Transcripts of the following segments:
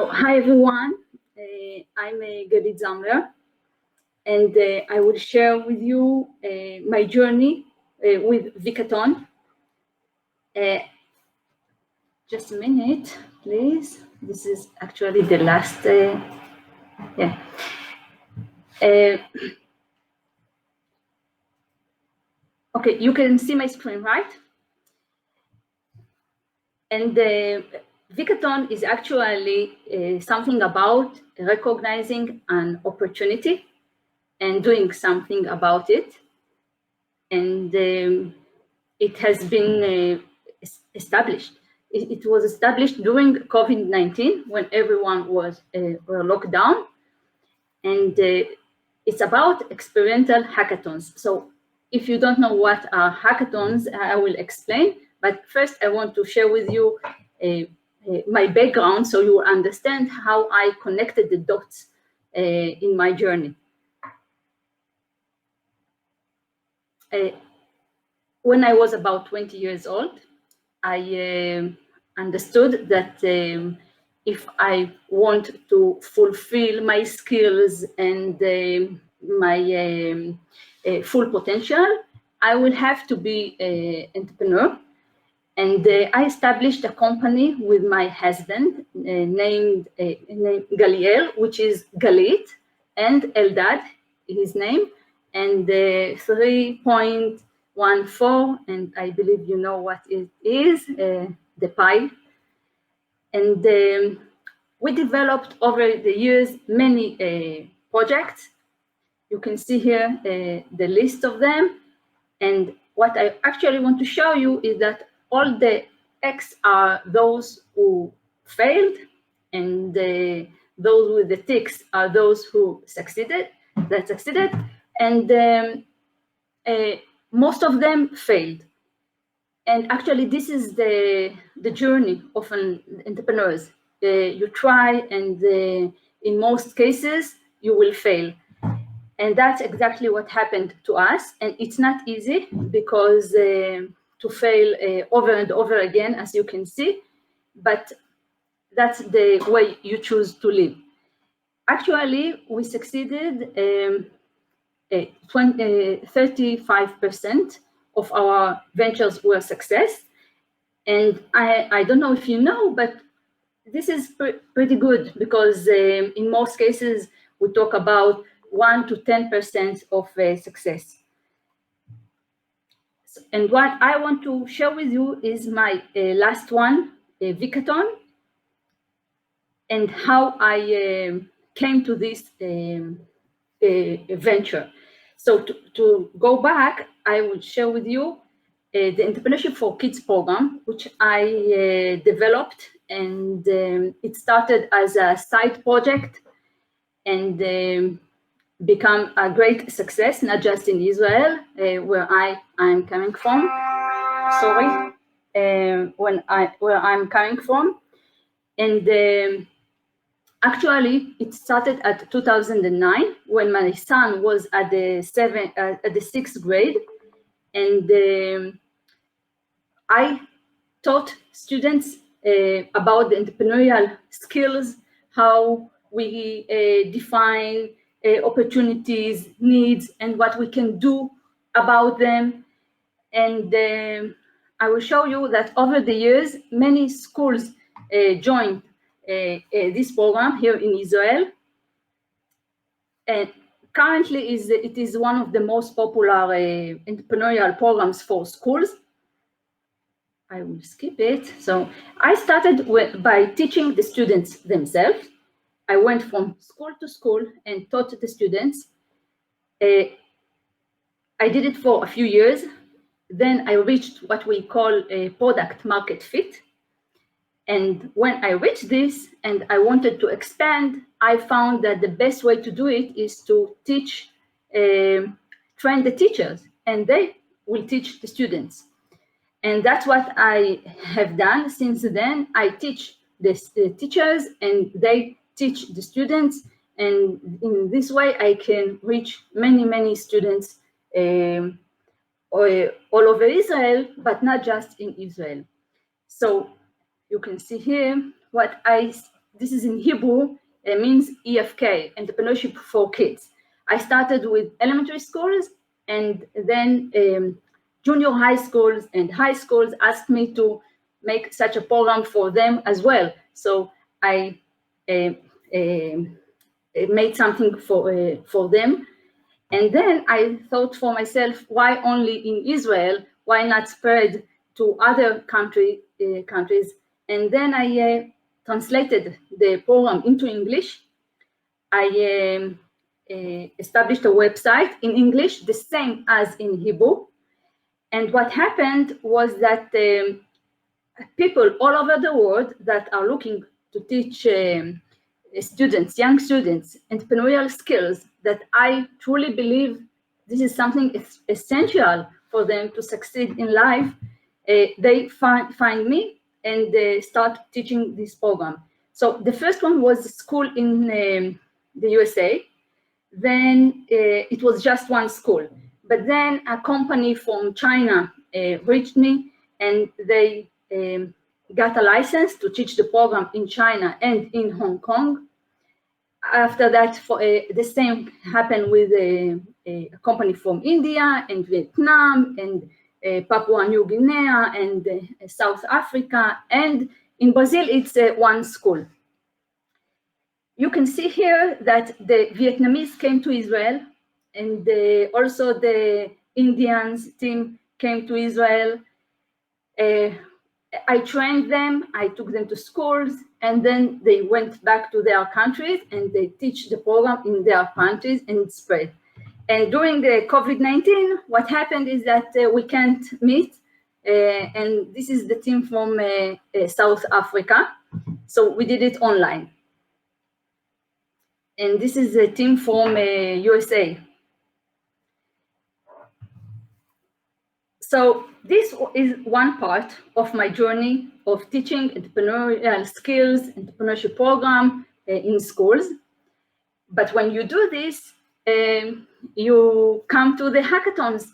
So, hi everyone, I'm Galit Zamler, and I will share with you my journey with Vickathon. Just a minute, please. This is actually the last, yeah. Okay, you can see my screen, right? And Vickathon is actually something about recognizing an opportunity and doing something about it. And it has been established. It was established during COVID-19 when everyone was were locked down. And it's about experiential hackathons. So if you don't know what are hackathons, I will explain. But first, I want to share with you my background so you will understand how I connected the dots in my journey. When I was about 20 years old, I understood that if I want to fulfill my skills and my full potential, I will have to be an entrepreneur. And I established a company with my husband named Galiel, which is Galit, and Eldad, his name, and 3.14, and I believe you know what it is, the pi. And we developed over the years many projects. You can see here the list of them. And what I actually want to show you is that all the X are those who failed, and those with the ticks are those who succeeded, and most of them failed. And actually, this is the journey of an entrepreneurs. You try, and in most cases, you will fail. And that's exactly what happened to us. And it's not easy because to fail over and over again, as you can see, but that's the way you choose to live. Actually, we succeeded 35% of our ventures were success. And I don't know if you know, but this is pretty good because in most cases, we talk about 1 to 10% of success. And what I want to share with you is my last one, Vickathon, and how I came to this venture. So to go back, I will share with you the Entrepreneurship for Kids program, which I developed, and it started as a side project and become a great success, not just in Israel, where I'm coming from. Sorry, where I'm coming from, and actually it started at 2009 when my son was at the sixth grade, and I taught students about the entrepreneurial skills, how we define opportunities, needs, and what we can do about them. And I will show you that over the years, many schools joined this program here in Israel. And currently, it is one of the most popular entrepreneurial programs for schools. I will skip it. So I started by teaching the students themselves. I went from school to school and taught the students. I did it for a few years. Then I reached what we call a product market fit. And when I reached this and I wanted to expand, I found that the best way to do it is to teach, train the teachers, and they will teach the students. And that's what I have done since then. I teach the teachers and they teach the students. And in this way, I can reach many, many students all over Israel, but not just in Israel. So you can see here what I this is in Hebrew, means EFK, Entrepreneurship for Kids. I started with elementary schools, and then junior high schools and high schools asked me to make such a program for them as well. So I made something for them. And then I thought for myself, why only in Israel? Why not spread to other countries? And then I translated the program into English. I established a website in English, the same as in Hebrew. And what happened was that people all over the world that are looking to teach students, young students, entrepreneurial skills that I truly believe this is something essential for them to succeed in life, they find me and they start teaching this program. So the first one was a school in the USA. Then it was just one school. But then a company from China reached me, and they got a license to teach the program in China and in Hong Kong. After that, the same happened with a company from India and Vietnam and Papua New Guinea and South Africa. And in Brazil, it's one school. You can see here that the Vietnamese came to Israel, and also the Indians team came to Israel. I trained them, I took them to schools, and then they went back to their countries and they teach the program in their countries, and it spread. And during the COVID-19, what happened is that we can't meet, and this is the team from South Africa. So we did it online. And this is a team from USA. So this is one part of my journey of teaching entrepreneurial skills, entrepreneurship program in schools. But when you do this, you come to the hackathons.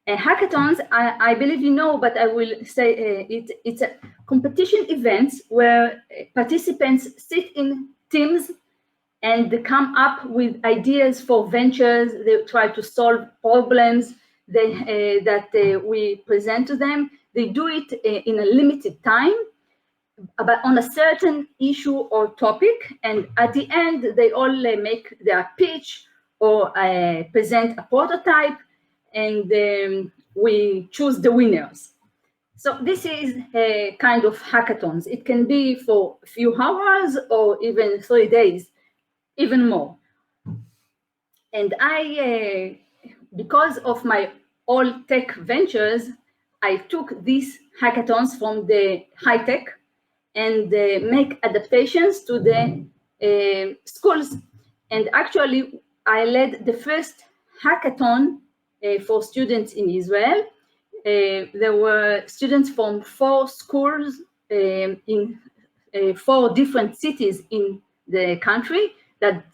Hackathons, I believe you know, but I will say it's a competition events where participants sit in teams and they come up with ideas for ventures. They try to solve problems that we present to them. They do it in a limited time, but on a certain issue or topic. And at the end, they all make their pitch or present a prototype, and we choose the winners. So this is a kind of hackathons. It can be for a few hours or even 3 days, even more. And I, because of my all tech ventures, I took these hackathons from the high tech and make adaptations to the schools. And actually, I led the first hackathon for students in Israel. There were students from 4 schools in 4 different cities in the country that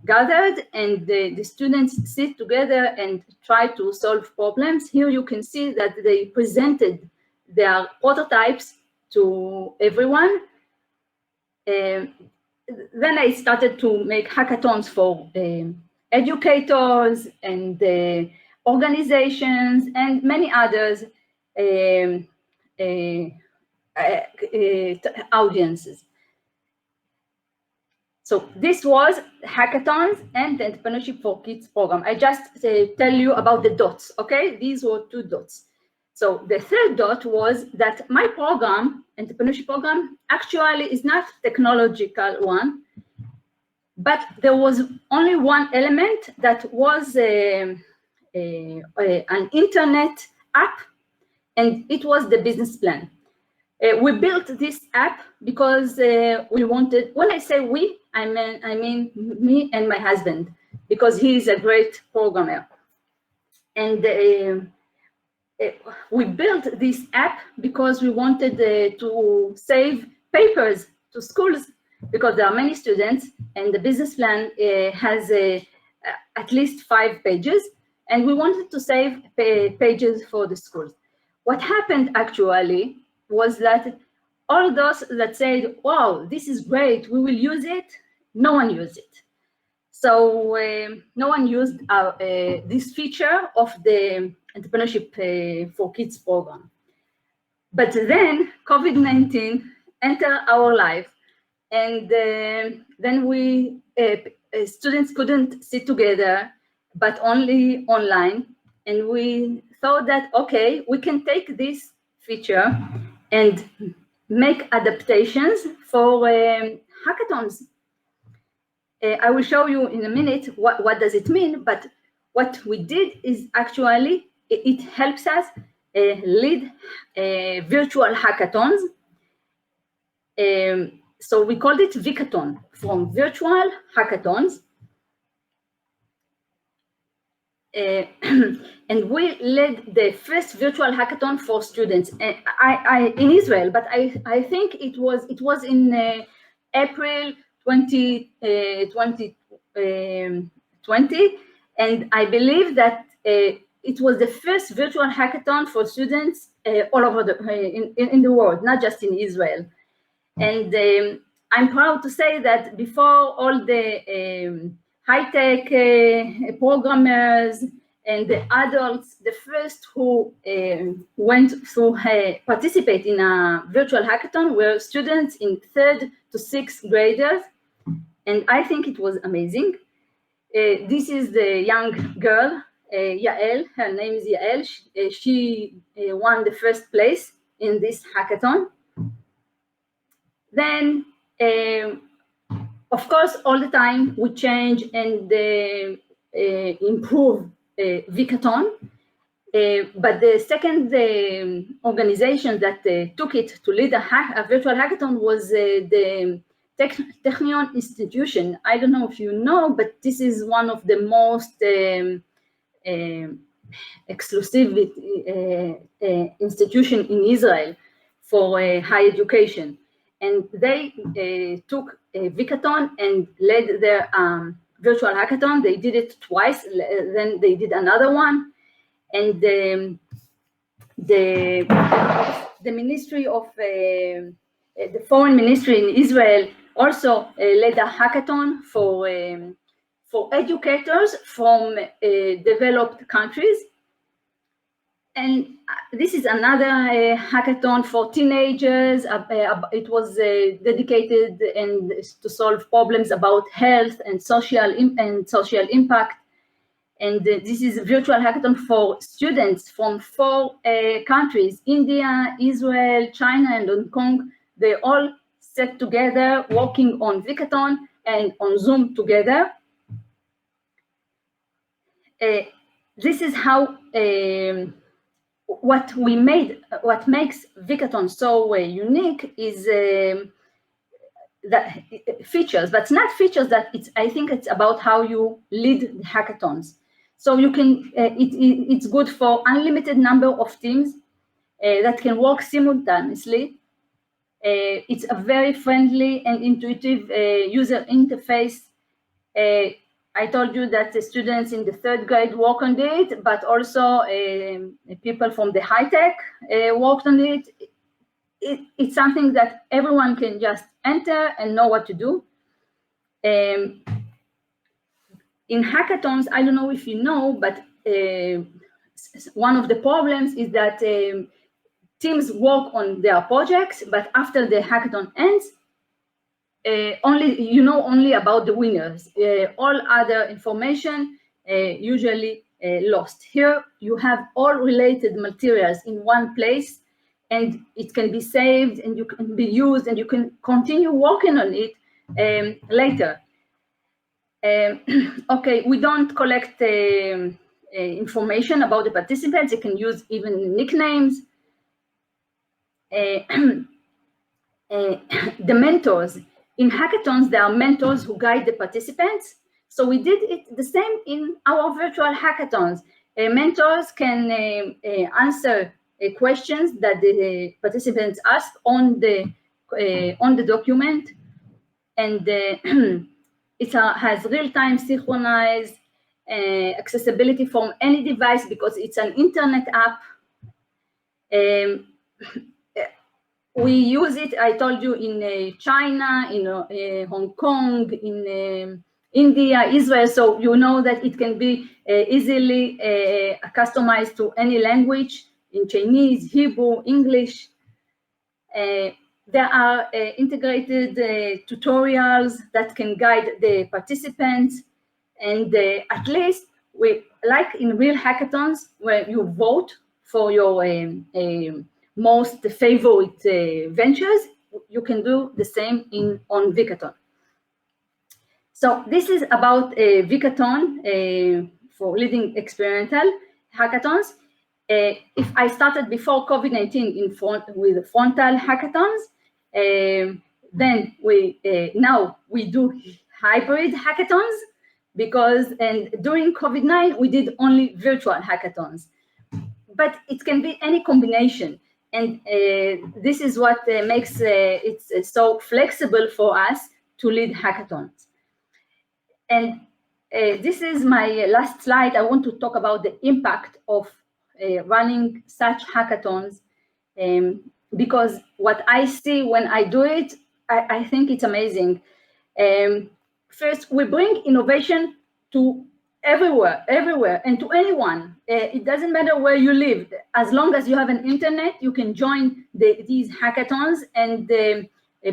gathered, and the students sit together and try to solve problems. Here you can see that they presented their prototypes to everyone. Then I started to make hackathons for educators and organizations and many others audiences. So this was hackathons and the Entrepreneurship for Kids program. I just tell you about the dots, okay? These were 2 dots. So the third dot was that my program, entrepreneurship program, actually is not technological one, but there was only one element that was an internet app, and it was the business plan. We built this app because we wanted, when I say we, I mean me and my husband, because he is a great programmer. And we built this app because we wanted to save papers to schools, because there are many students and the business plan has at least 5 pages, and we wanted to save pages for the schools. What happened actually was that all those that said, wow, this is great, we will use it, no one used it. So no one used this feature of the Entrepreneurship for Kids program. But then COVID-19 entered our life, and then we students couldn't sit together, but only online. And we thought that, okay, we can take this feature and make adaptations for hackathons. I will show you in a minute what does it mean, but what we did is actually, it helps us lead virtual hackathons. So we called it Vickathon, from virtual hackathons. And we led the first virtual hackathon for students in Israel, but I think it was in April 2020, and I believe that it was the first virtual hackathon for students all over in the world, not just in Israel. And I'm proud to say that before all the high-tech programmers and the adults, the first who went to participate in a virtual hackathon were students in 3rd to 6th graders, and I think it was amazing. This is the young girl, Yael. Her name is Yael. She won the first place in this hackathon. Then, of course, all the time we change and improve Vickathon. But the second organization that took it to lead a virtual hackathon was the Technion institution. I don't know if you know, but this is one of the most exclusive institution in Israel for higher education. And they took Vickathon and led their virtual hackathon. They did it twice, then they did another one. And the Ministry of, the Foreign Ministry in Israel also led a hackathon for educators from developed countries. And this is another hackathon for teenagers. It was dedicated and to solve problems about health and social impact. And this is a virtual hackathon for students from 4 countries: India, Israel, China, and Hong Kong. They all sat together working on Vickathon and on Zoom together. This is how what makes Vickathon so unique is that features, but it's not features that I think it's about how you lead the hackathons. So you can, it's good for unlimited number of teams that can work simultaneously. It's a very friendly and intuitive user interface. I told you that the students in the 3rd grade work on it, but also people from the high tech worked on it. It's something that everyone can just enter and know what to do. In hackathons, I don't know if you know, but one of the problems is that teams work on their projects, but after the hackathon ends, only about the winners. All other information usually lost. Here you have all related materials in one place, and it can be saved and you can be used and you can continue working on it later. Okay, we don't collect information about the participants. They can use even nicknames. The mentors. In hackathons, there are mentors who guide the participants. So we did it the same in our virtual hackathons. Mentors can answer questions that the participants ask on the document, and it has real-time synchronized accessibility from any device because it's an internet app. We use it, I told you, in China, in Hong Kong, in India, Israel, so you know that it can be easily customized to any language, in Chinese, Hebrew, English. There are integrated tutorials that can guide the participants, and at least like in real hackathons where you vote for your most favorite ventures, you can do the same on Vickathon. So this is about Vickathon for leading experimental hackathons. If I started before COVID-19 with frontal hackathons, then now we do hybrid hackathons, and during COVID-19 we did only virtual hackathons, but it can be any combination, and this is what makes it so flexible for us to lead hackathons. And this is my last slide. I want to talk about the impact of running such hackathons, because what I see when I do it, I think it's amazing. First, we bring innovation to everywhere, and to anyone. It doesn't matter where you live. As long as you have an internet, you can join these hackathons and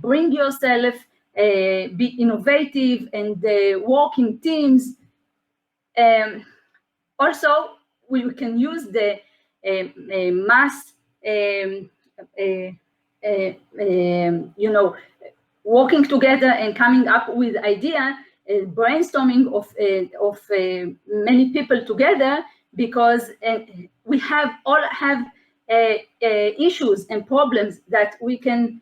bring yourself, be innovative, and work in teams. Also, we can use the mass, working together and coming up with idea, brainstorming of many people together, because we all have issues and problems that we can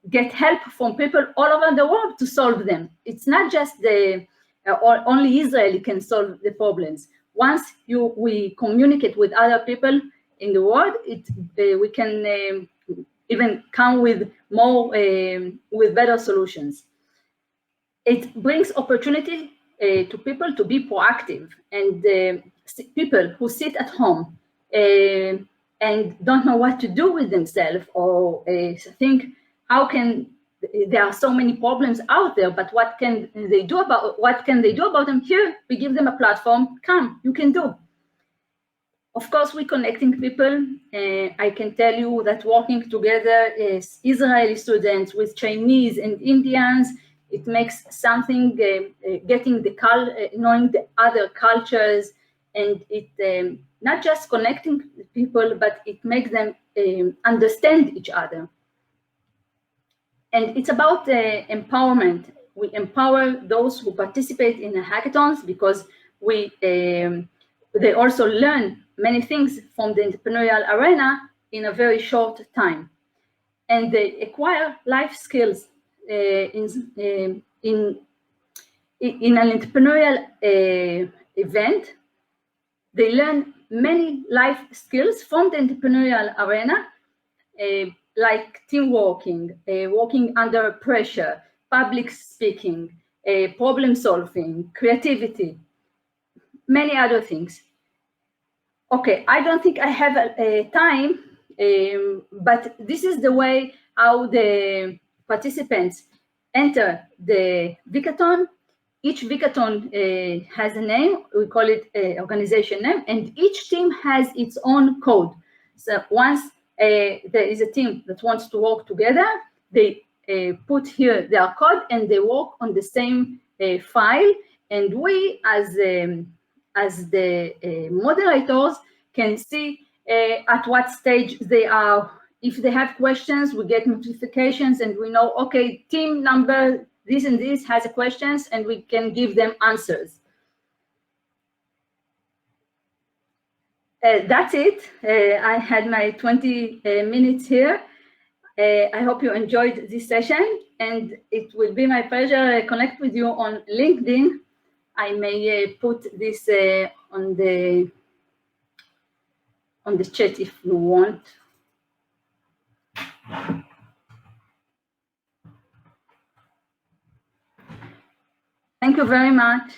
get help from people all over the world to solve them. It's not just only Israel can solve the problems. Once we communicate with other people in the world, we can even come with more, with better solutions. It brings opportunity to people to be proactive, and people who sit at home and don't know what to do with themselves, or think, there are so many problems out there, but what can they do about them? Here, we give them a platform. Come, you can do. Of course, we're connecting people. I can tell you that working together as Israeli students with Chinese and Indians, it makes something, knowing the other cultures, and it not just connecting people, but it makes them understand each other. And it's about empowerment. We empower those who participate in the hackathons, because they also learn many things from the entrepreneurial arena in a very short time, and they acquire life skills in an entrepreneurial event. They learn many life skills from the entrepreneurial arena, like team working, working under pressure, public speaking, problem solving, creativity, many other things. Okay, I don't think I have time, but this is the way how the participants enter the Vickathon. Each Vickathon has a name. We call it organization name, and each team has its own code. So once there is a team that wants to work together, they put here their code and they work on the same file, and we as the moderators can see at what stage they are. If they have questions, we get notifications and we know, okay, team number this and this has questions, and we can give them answers. That's it. I had my 20 minutes here. I hope you enjoyed this session, and it will be my pleasure to connect with you on LinkedIn. I may put this on the chat if you want. Thank you very much.